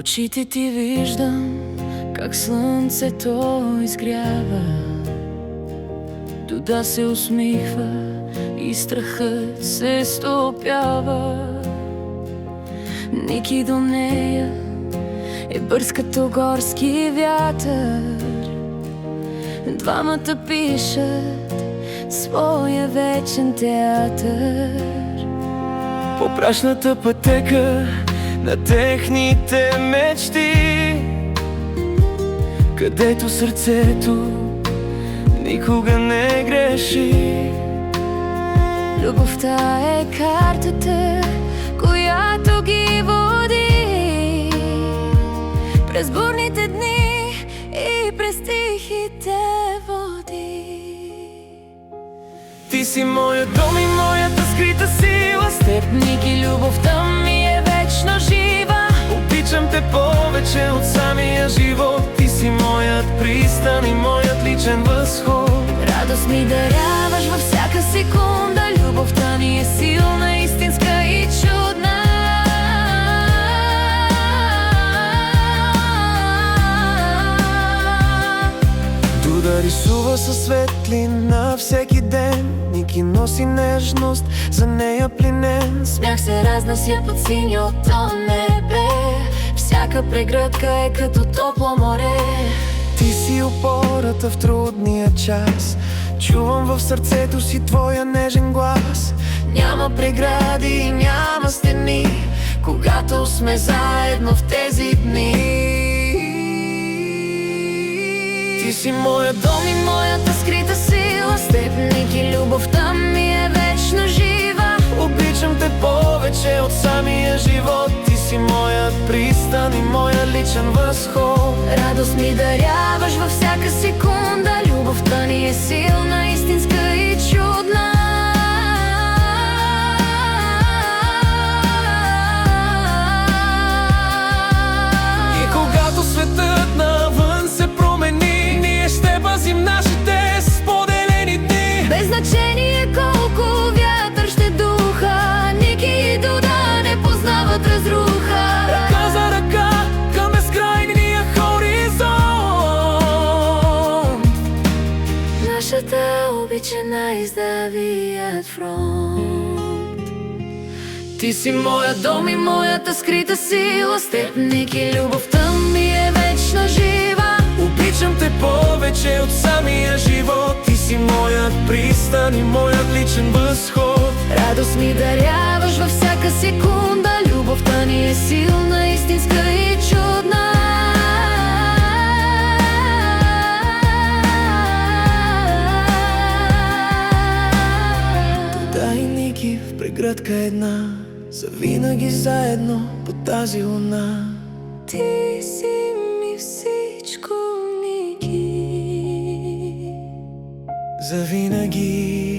очите ти виждам как слънцето изгрява, Дуда се усмихва и страхът се стопява. Ники до нея е бърз като горски вятър. Двамата пишат своя вечен театър. По прашната пътека на техните мечти, където сърцето никога не греши. Любовта е картата, която ги води през бурните дни и през тихите води. Ти си моя дом и моята скрита сила. С теб, Ники, любовта ми е вечно жива. обичам те повече от самия живот. Ти си моят пристан и моят личен възход. Радост ми даряваш във всяка секунда. Любовта ни е силна, истинска и чудна. Дуда рисува със светлина всеки ден. Ники носи нежност, за нея пленен. Смях се разнася под синьото небе. Всяка прегръдка е като топло море. Ти си опората в трудния час. Чувам в сърцето си твоя нежен глас. Няма прегради, няма стени, когато сме заедно в тези дни. Ти си моя дом и Моята скрита сила, с теб, Ники, любовта ми е вечно жива. обичам те повече от самия живот. Ти си моят пристан и моя личен възход. Радост ми даряваш във всяка секунда. Любовта ни е силна, истинска и чудна. И когато светът навън се промени, ние ще пазим нашите споделени дни. Без значение колко вятър ще духа, Ники и Дуда не познават разруха. Ръка за ръка към безкрайния хоризонт. Нашата обичана издавият фронт. Ти си моя дом и моята скрита сила. С теб, Ники, любовта ми е вечно жива. Обичам те повече от самия живот. Ти си моят пристан и моят личен възход. Радост ми даряваш във всяка секунда. Любовта ни е силна, истинска и чудна. Дуда и Ники в прегръдка една, завинаги заедно под тази луна. Ти си ми всичко, Ники. Завинаги.